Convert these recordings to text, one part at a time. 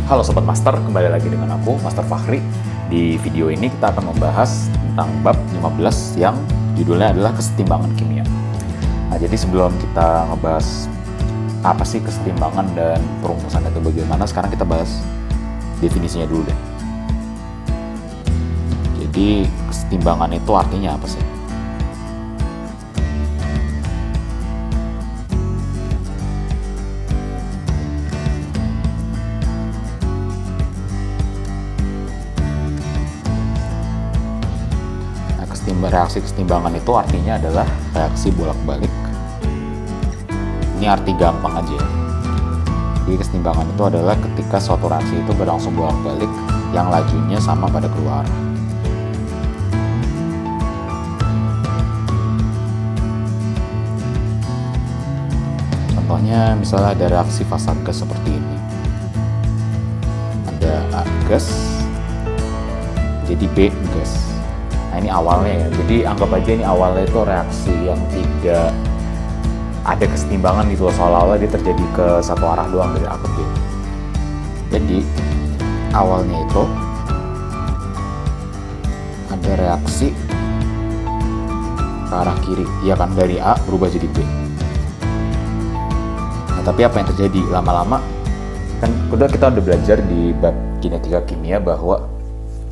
Halo Sobat Master, kembali lagi dengan aku, Master Fahri. Di video ini kita akan membahas tentang bab 15 yang judulnya adalah kesetimbangan kimia. Nah, jadi sebelum kita ngebahas apa sih kesetimbangan dan perumusan itu bagaimana, sekarang kita bahas definisinya dulu deh. Jadi kesetimbangan itu artinya apa sih? Reaksi kesetimbangan itu artinya adalah reaksi bolak-balik. Ini arti gampang aja ya. Jadi kesetimbangan itu adalah ketika suatu reaksi itu berlangsung bolak-balik yang lajunya sama pada kedua arah. Contohnya misalnya ada reaksi fasa gas seperti ini. Ada A gas, jadi B gas. Nah, ini awalnya ya, jadi anggap aja ini awalnya itu reaksi yang tidak ada kesetimbangan gitu, seolah-olah dia terjadi ke satu arah doang dari A ke B. Jadi awalnya itu ada reaksi ke arah kiri, ya kan, dari A berubah jadi B. Nah, tapi apa yang terjadi lama-lama, kan kita udah belajar di bab kinetika kimia bahwa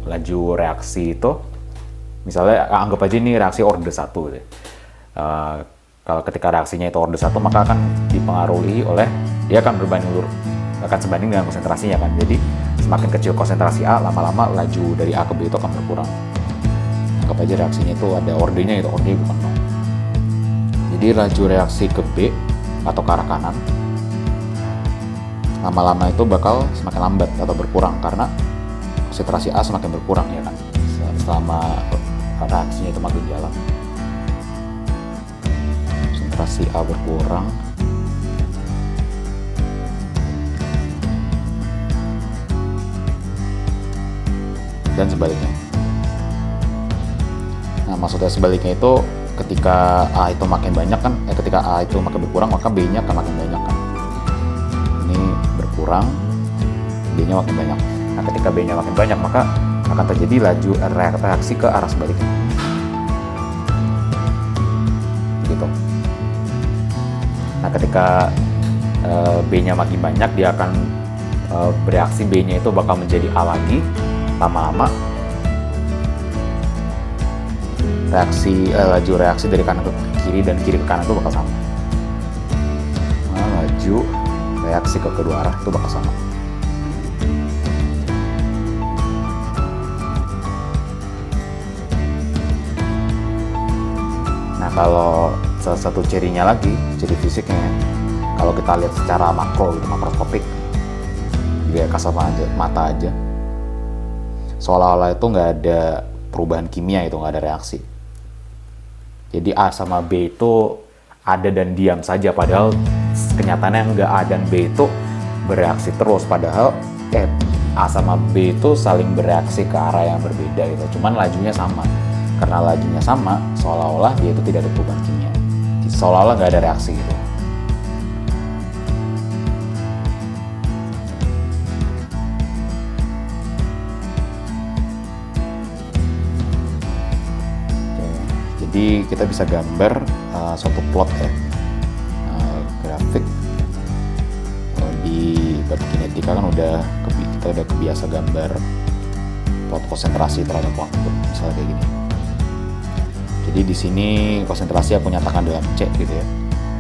laju reaksi itu, misalnya anggap aja ini reaksi orde 1 gitu. Kalau ketika reaksinya itu orde 1, maka akan dipengaruhi oleh, dia akan berbanding lurus, akan sebanding dengan konsentrasinya kan. Jadi semakin kecil konsentrasi A, lama-lama laju dari A ke B itu akan berkurang. Anggap aja reaksinya itu ada ordenya gitu, ordenya bukan 0. Jadi laju reaksi ke B atau ke arah kanan, lama-lama itu bakal semakin lambat atau berkurang karena konsentrasi A semakin berkurang ya kan, selama reaksinya itu makin jalan. Konsentrasi A berkurang, dan sebaliknya. Nah, maksudnya sebaliknya itu ketika A itu makin banyak kan, ketika A itu makin berkurang, maka B-nya akan makin banyak kan. Ini berkurang, B-nya makin banyak. Nah, ketika B-nya makin banyak, maka akan terjadi laju reaksi ke arah sebaliknya. Gitu. Nah, ketika B-nya makin banyak, dia akan bereaksi, B-nya itu bakal menjadi A lagi. Lama-lama laju reaksi dari kanan ke kiri dan kiri ke kanan itu bakal sama. Nah, laju reaksi ke kedua arah itu bakal sama. Nah, kalau salah satu cirinya lagi, ciri fisiknya, kalau kita lihat secara makro gitu, makroskopik, dia kasat mata aja, seolah-olah itu nggak ada perubahan kimia, itu nggak ada reaksi. Jadi A sama B itu ada dan diam saja, padahal kenyataannya nggak A dan B itu bereaksi terus, padahal A sama B itu saling bereaksi ke arah yang berbeda gitu, cuman lajunya sama. Karena lajunya sama, seolah-olah dia itu tidak ada perubahan kimia, seolah-olah nggak ada reaksi gitu. Jadi kita bisa gambar suatu plot ya, grafik. Di bab kinetika kan kita udah kebiasa gambar plot konsentrasi terhadap waktu, misalnya kayak gini. Jadi di sini konsentrasi aku nyatakan dalam C gitu ya.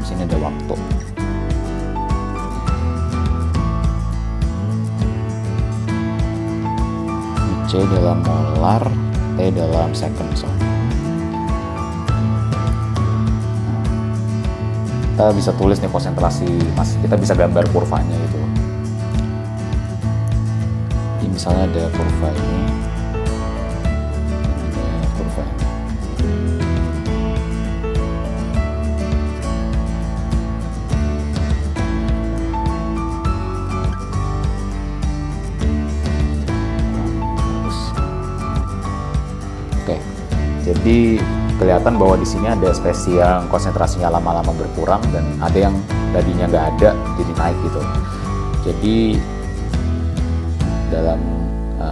Di sini ada waktu. C dalam molar, T dalam second. Kita bisa tulis nih konsentrasi, kita bisa gambar kurvanya gitu. Jadi misalnya ada kurva ini, ada kurva ini. Oke, jadi kelihatan bahwa di sini ada spesies yang konsentrasinya lama-lama berkurang dan ada yang tadinya nggak ada jadi naik gitu. Jadi dalam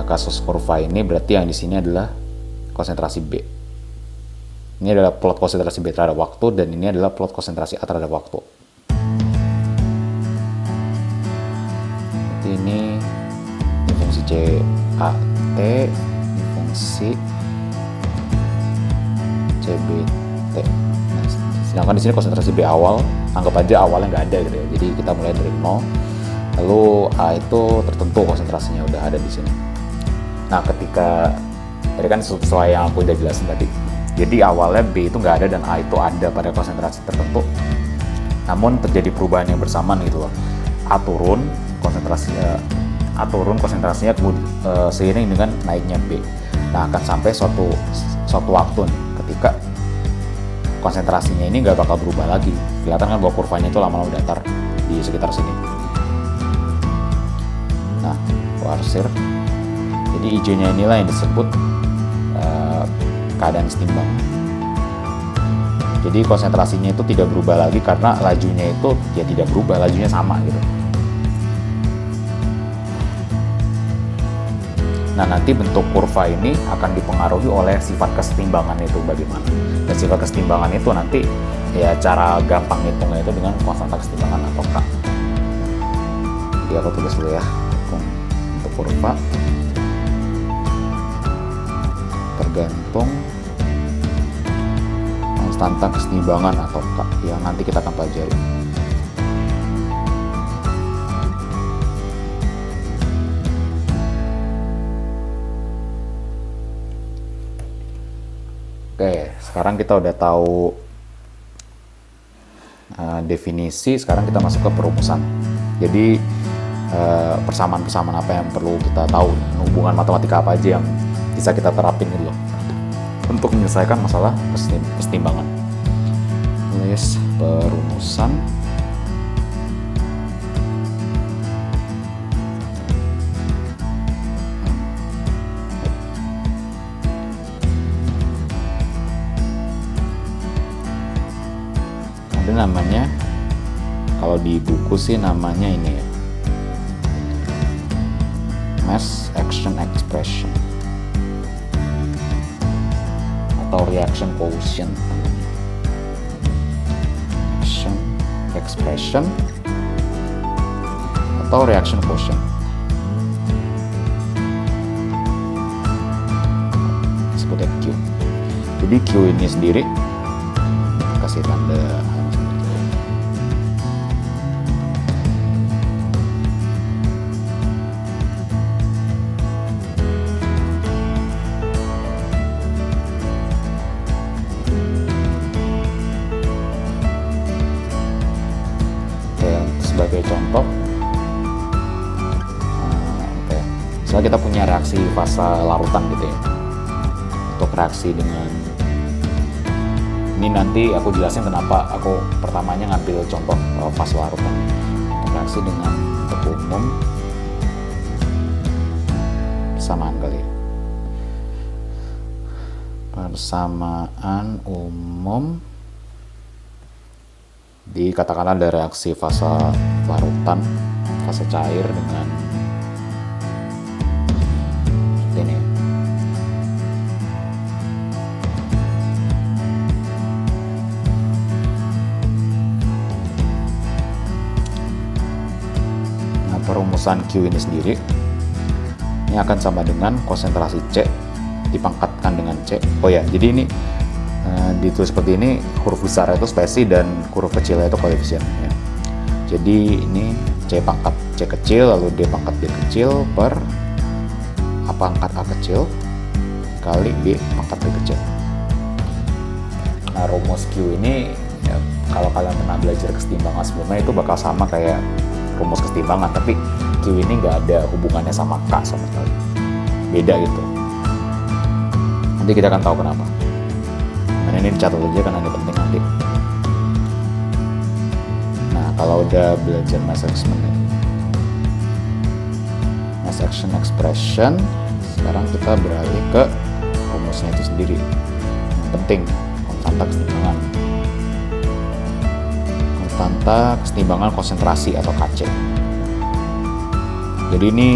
kasus kurva ini berarti yang di sini adalah konsentrasi B. Ini adalah plot konsentrasi B terhadap waktu, dan ini adalah plot konsentrasi A terhadap waktu. Jadi ini fungsi CAT, ini fungsi CBT. Nah, sedangkan di sini konsentrasi B awal, anggap aja awalnya nggak ada gitu ya. Jadi kita mulai dari 0, lalu A itu tertentu konsentrasinya udah ada di sini. Nah, ketika tadi kan sesuai yang aku udah jelasin tadi. Jadi awalnya B itu nggak ada dan A itu ada pada konsentrasi tertentu. Namun terjadi perubahan yang bersamaan gitu loh. A turun konsentrasinya seiring dengan naiknya B. Nah, akan sampai suatu waktu nih ketika konsentrasinya ini nggak bakal berubah lagi. Kelihatan kan bahwa kurvanya itu lama-lama datar di sekitar sini. Nah, kuarsir. Jadi hijaunya inilah yang disebut keadaan setimbang. Jadi konsentrasinya itu tidak berubah lagi karena lajunya itu ya tidak berubah, lajunya sama gitu. Nah, nanti bentuk kurva ini akan dipengaruhi oleh sifat kesetimbangan itu bagaimana. Dan sifat kesetimbangan itu nanti ya cara gampang hitungnya itu dengan konstanta kesetimbangan atau K. Jadi aku tulis dulu ya untuk kurva. Tergantung konstanta kesetimbangan atau K yang nanti kita akan pelajari. Oke, sekarang kita udah tahu definisi, sekarang kita masuk ke perumusan. Jadi persamaan-persamaan apa yang perlu kita tahu, hubungan matematika apa aja yang bisa kita terapin gitu loh untuk menyelesaikan masalah kesetimbangan. Tulis perumusan. Ada namanya, kalau di buku sih namanya ini ya, mass action expression atau reaction quotient. Action expression atau reaction quotient. Disebutnya Q. Jadi Q ini sendiri kasih tanda sebagai contoh. Misalnya kita punya reaksi fase larutan gitu ya. Untuk reaksi dengan ini nanti aku jelasin kenapa aku pertamanya ngambil contoh fase larutan. Untuk reaksi dengan untuk umum persamaan kali ya. Persamaan umum dikatakan ada reaksi fase larutan, fase cair dengan seperti ini. Nah, perumusan Q ini sendiri ini akan sama dengan konsentrasi C dipangkatkan dengan C. Oh ya, jadi ini ditulis seperti ini, huruf besar itu spesi dan huruf kecil itu koefisien ya. Jadi ini C pangkat C kecil lalu D pangkat D kecil per A pangkat A kecil kali B pangkat B kecil. Nah, rumus Q ini ya, kalau kalian pernah belajar kesetimbangan sebelumnya itu bakal sama kayak rumus kesetimbangan, tapi Q ini nggak ada hubungannya sama K sama sekali, beda gitu. Nanti kita akan tahu kenapa. Nah, ini dicatat aja karena ini penting nanti. Nah, kalau udah belajar mass action expression, sekarang kita beralih ke rumusnya itu sendiri. Yang penting, konstanta kesetimbangan. Konstanta kesetimbangan konsentrasi atau KC. Jadi ini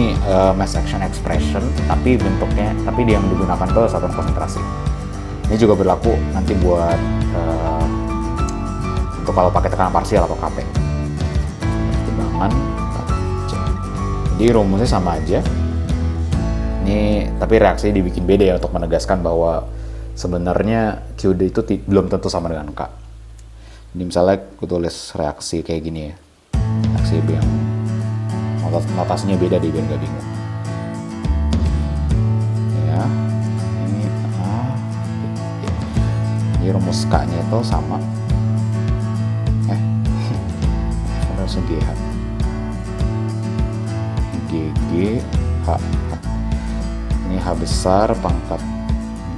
mass action expression, tapi bentuknya, tapi yang digunakan ke satuan konsentrasi. Ini juga berlaku nanti buat untuk kalau pakai tekanan parsial atau KP. Pertimbangan KC. Jadi rumusnya sama aja. Ini tapi reaksinya dibikin beda ya untuk menegaskan bahwa sebenarnya QD itu belum tentu sama dengan K. Jadi misalnya aku tulis reaksi kayak gini ya. Reaksi yang notasinya beda deh biar nggak bingung. Ya, ini rumus K-nya itu sama. Harusnya GH. GG H. Ini H besar pangkat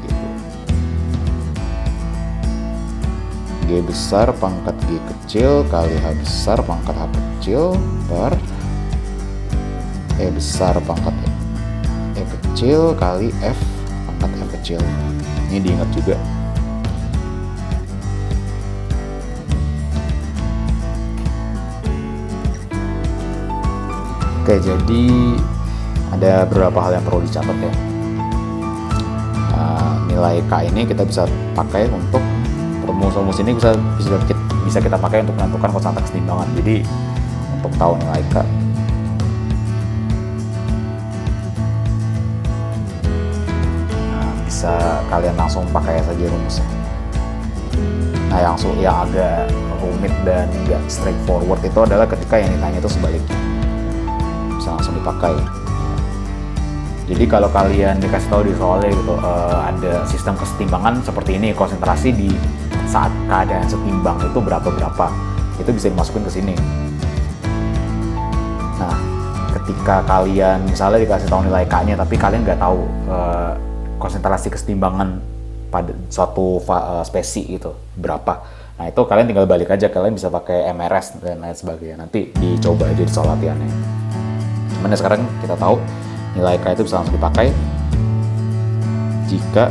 gitu. G besar pangkat G kecil kali H besar pangkat H kecil per E besar pangkat E kecil kali F pangkat F kecil. Ini diingat juga. Oke, jadi ada beberapa hal yang perlu dicatat ya. Nilai K ini kita bisa pakai untuk rumus ini bisa kita pakai untuk menentukan konstanta kesetimbangan. Jadi untuk tahu nilai K, bisa kalian langsung pakai saja rumusnya. Nah, yang agak rumit dan nggak straightforward itu adalah ketika yang ditanya itu sebaliknya. Bisa langsung dipakai. Jadi kalau kalian dikasih tahu di soalnya gitu, ada sistem kesetimbangan seperti ini, konsentrasi di saat keadaan setimbang itu berapa, itu bisa dimasukin ke sini. Nah, ketika kalian misalnya dikasih tahu nilai K-nya, tapi kalian nggak tahu konsentrasi kesetimbangan pada suatu spesi gitu berapa. Nah, itu kalian tinggal balik aja, kalian bisa pakai MRS dan lain sebagainya. Nanti dicoba aja di soal latihannya. Cuman sekarang kita tahu nilai K itu bisa langsung dipakai jika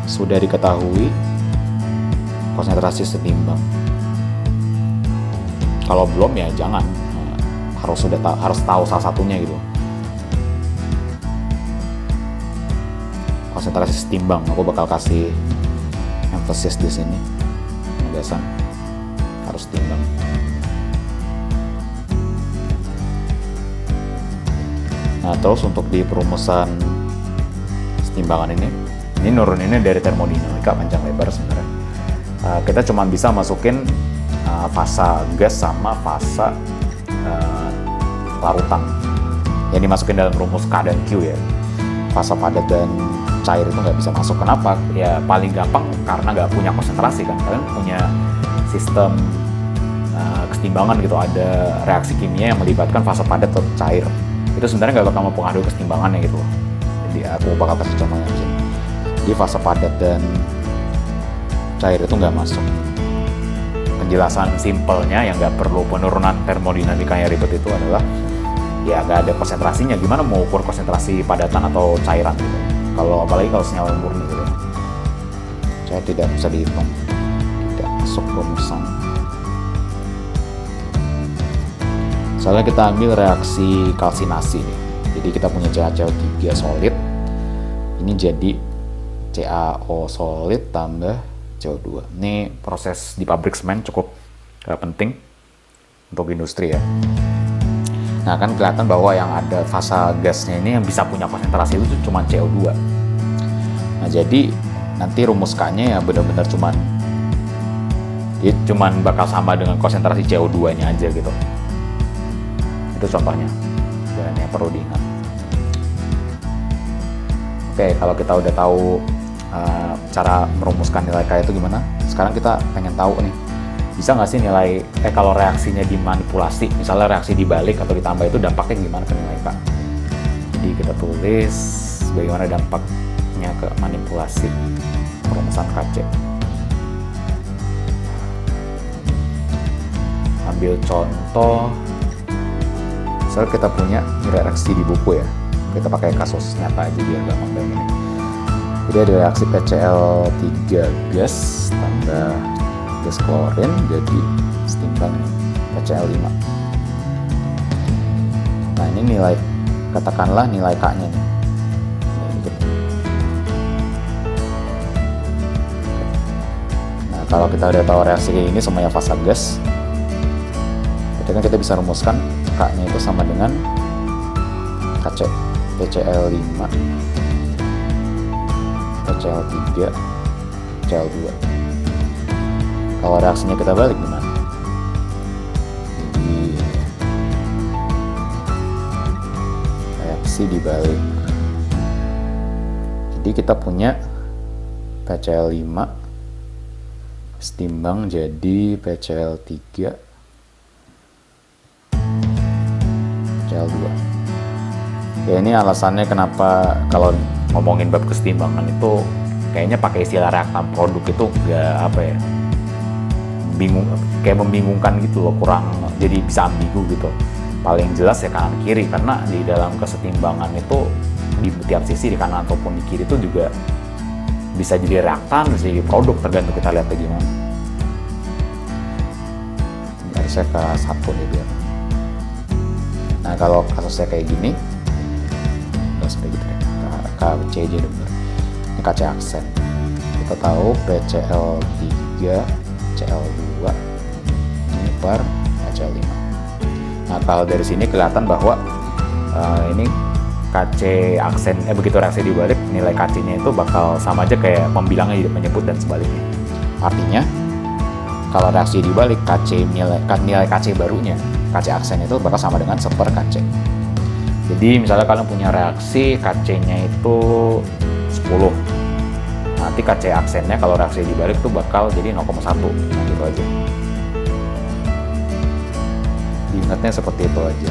sudah diketahui konsentrasi setimbang. Kalau belum ya jangan, harus tahu salah satunya gitu. Konsentrasi setimbang, aku bakal kasih emphasis di sini. Penegasan harus setimbang. Nah, terus untuk di perumusan kesetimbangan ini nuruninnya dari termodinamika panjang lebar sebenarnya. Kita cuma bisa masukin fasa gas sama fasa larutan yang dimasukin dalam rumus K dan Q ya. Fasa padat dan cair itu nggak bisa masuk. Kenapa? Ya paling gampang karena nggak punya konsentrasi kan. Kalian punya sistem kesetimbangan gitu, ada reaksi kimia yang melibatkan fasa padat atau cair. Itu sebenarnya nggak bakal mempengaruhi kesetimbangannya gitu. Jadi aku bakal kasih contohnya di sini. Jadi fasa padat dan cair itu nggak masuk. Penjelasan simpelnya yang nggak perlu penurunan termodinamika yang ribet itu adalah ya nggak ada konsentrasinya. Gimana mau ukur konsentrasi padatan atau cairan gitu? Apalagi kalau senyawa murni gitu ya. Cair tidak bisa dihitung, tidak masuk rumusan. Soalnya kita ambil reaksi kalsinasi nih. Jadi kita punya CaCO3 solid. Ini jadi CaO solid tambah CO2. Ini proses di pabrik semen cukup penting untuk industri ya. Nah, kan kelihatan bahwa yang ada fasa gasnya ini yang bisa punya konsentrasi itu cuma CO2. Nah, jadi nanti rumus K-nya ya benar-benar cuman bakal sama dengan konsentrasi CO2-nya aja gitu. Itu contohnya, dan yang perlu diingat. Oke, kalau kita udah tahu cara merumuskan nilai K itu gimana, sekarang kita pengen tahu nih, bisa nggak sih nilai, kalau reaksinya dimanipulasi, misalnya reaksi dibalik atau ditambah itu dampaknya gimana ke nilai K. Jadi kita tulis bagaimana dampaknya ke manipulasi perumusan KC. Ambil contoh, misalnya kita punya reaksi di buku ya, kita pakai kasus nyata aja biar gampang bayangin. Jadi ada reaksi PCl3 gas tambah gas klorin jadi setimbang PCl5. Nah ini nilai, katakanlah nilai K-nya nih. Nah kalau kita udah tahu reaksi kayak ini semuanya fasa gas, berarti kan kita bisa rumuskan K-nya itu sama dengan KC, PCl5, PCl3, PCl2. Kalau reaksinya kita balik gimana? Jadi reaksi dibalik. Jadi kita punya PCl5 setimbang jadi PCl3, PCl2. Ya ini alasannya kenapa kalau ngomongin bab kesetimbangan itu kayaknya pakai istilah reaktan produk itu nggak apa ya, bingung, kayak membingungkan gitu loh, kurang, jadi bisa ambigu gitu. Paling jelas ya kanan kiri, karena di dalam kesetimbangan itu di tiap sisi, di kanan ataupun di kiri itu juga bisa jadi reaktan, bisa jadi produk, tergantung kita lihat gimana. Ini saya ke satu deh biar. Nah kalau kasusnya kayak gini, nggak seperti gitu ya, KCJ dulu. Ini KC aksen. Kita tahu PCl3, Cl2 ini per Cl5. Nah kalau dari sini kelihatan bahwa ini KC aksen, begitu reaksi dibalik, nilai KC-nya itu bakal sama aja kayak pembilangnya tidak menyebut dan sebaliknya. Artinya kalau reaksi dibalik, nilai KC barunya, KC aksen itu bakal sama dengan 1/KC. Jadi misalnya kalian punya reaksi KC-nya itu 10, nanti KC aksennya kalau reaksi dibalik itu bakal jadi 0,1. Nah gitu aja, diingatnya seperti itu aja.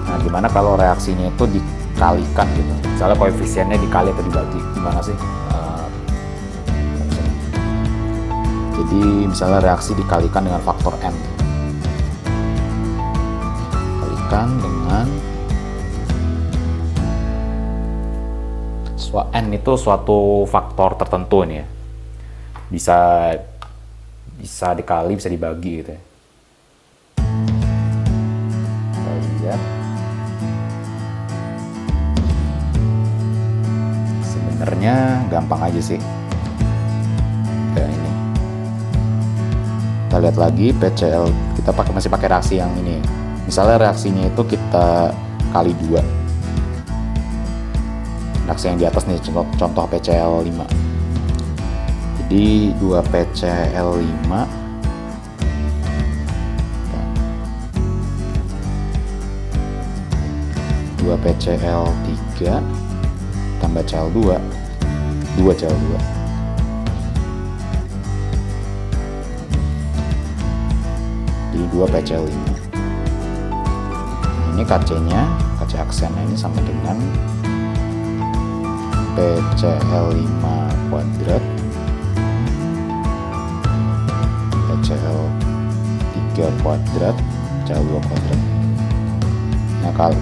Nah gimana kalau reaksinya itu dikalikan gitu, misalnya koefisiennya dikali atau dibagi, gimana sih? Jadi misalnya reaksi dikalikan dengan faktor N, kalikan dengan N itu suatu faktor tertentu nih ya, bisa dikali, bisa dibagi gitu ya. Kita lihat sebenarnya gampang aja sih. Kayak ini kita lihat lagi PCl, kita masih pakai reaksi yang ini. Misalnya reaksinya itu kita kali 2. Reaksi yang di atas nih, contoh PCl5. Jadi 2 PCl5 2 PCl3 tambah Cl2, 2 Cl2. Jadi 2 PCl5. Ini KC-nya, KC aksennya ini sama dengan PCl5 kuadrat PCl3 kuadrat Cl2 kuadrat. Nah kalau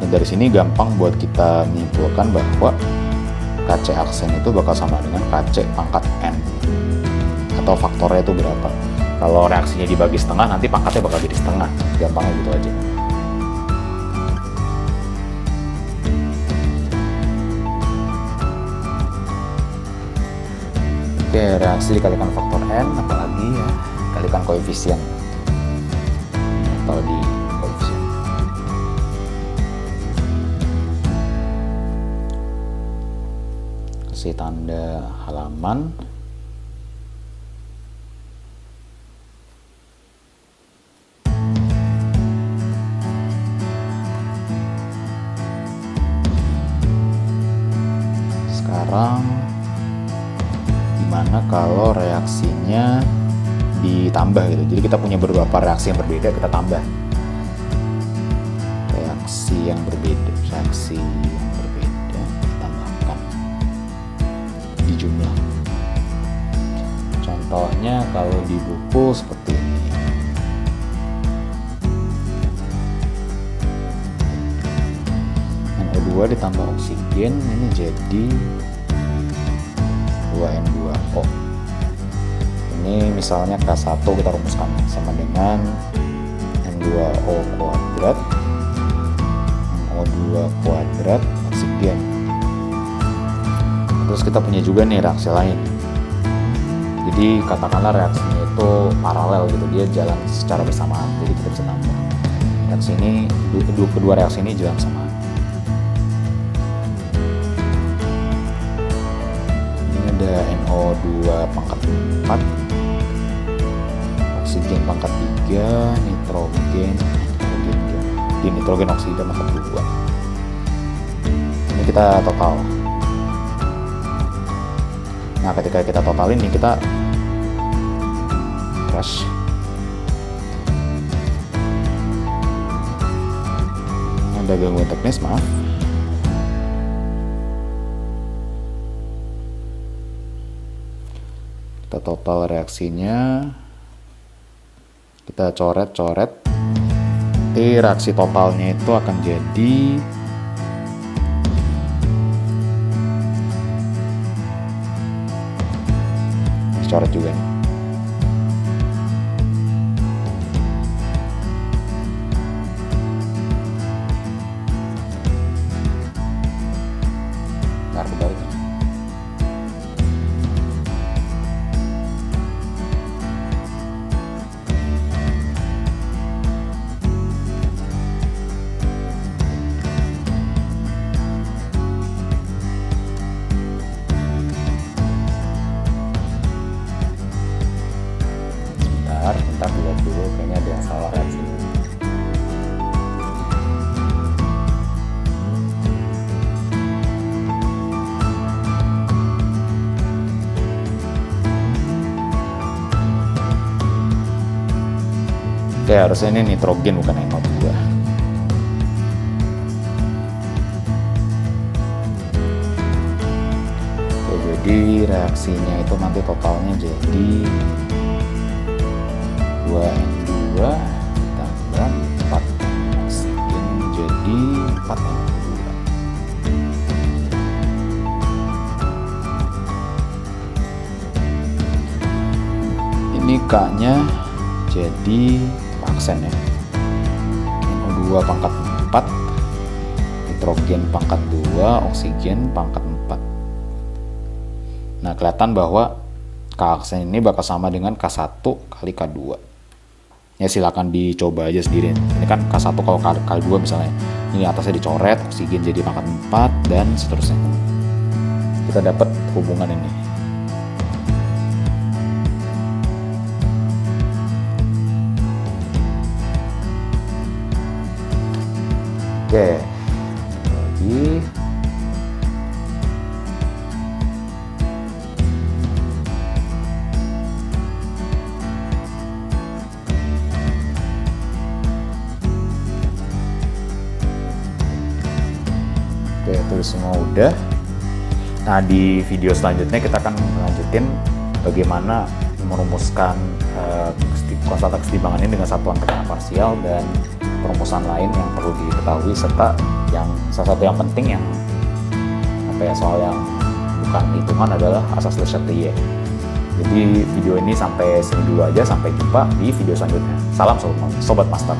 dari sini gampang buat kita menyimpulkan bahwa KC aksen itu bakal sama dengan KC pangkat N, atau faktornya itu berapa. Kalau reaksinya dibagi setengah, nanti pangkatnya bakal jadi setengah. Gampangnya gitu aja. Oke, reaksi dikalikan faktor N, apalagi ya, kalikan koefisien atau di koefisien. Kasih tanda halaman. Sekarang gimana kalau reaksinya ditambah gitu. Jadi kita punya beberapa reaksi yang berbeda, kita tambah reaksi yang berbeda ditambahkan di jumlah. Contohnya kalau di buku seperti ini, NO2 ditambah oksigen ini jadi 2N2O. Ini misalnya K1 kita rumuskan sama dengan N2O kuadrat, NO2 kuadrat, oksigen. Terus kita punya juga nih reaksi lain. Jadi katakanlah reaksinya itu paralel gitu, dia jalan secara bersamaan. Jadi kita bisa tambah. Reaksi ini, kedua reaksi ini jalan bersamaan. Ini ada NO2 pangkat 4, oksigen pangkat 3, nitrogen di nitrogen oksida pangkat 2. Ini kita total. Nah, ketika kita totalin nih, kita crash. Ada gangguan teknis, maaf. Kita total reaksinya, kita coret-coret. Reaksi totalnya itu akan jadi coret juga nih. Ntar kebalik nih. Bentar dilihat dulu, kayaknya ada yang salah reaksi. Oke, harusnya ini nitrogen bukan NO2. Oke, jadi reaksinya itu nanti totalnya jadi 2N2 tambah 4 oksigen jadi 4 NO2. Ini K-nya jadi aksen ya. NO2 pangkat 4, nitrogen pangkat 2, oksigen pangkat 4. Nah, kelihatan bahwa K-aksen ini bakal sama dengan K1 kali K2. Ya silakan dicoba aja sendiri. Ini kan K1 kalau K2 misalnya. Ini atasnya dicoret, oksigen jadi pangkat 4 dan seterusnya. Kita dapat hubungan ini. Oke. Lagi. Oke, itu semua udah. Nah, di video selanjutnya kita akan melanjutin bagaimana merumuskan konstanta kesetimbangan ini dengan satuan tekanan parsial dan perumusan lain yang perlu diketahui, serta yang salah satu yang penting yang soal yang bukan hitungan adalah asas Le Chatelier. Jadi video ini sampai sini dulu aja, sampai jumpa di video selanjutnya. Salam Sobat Master.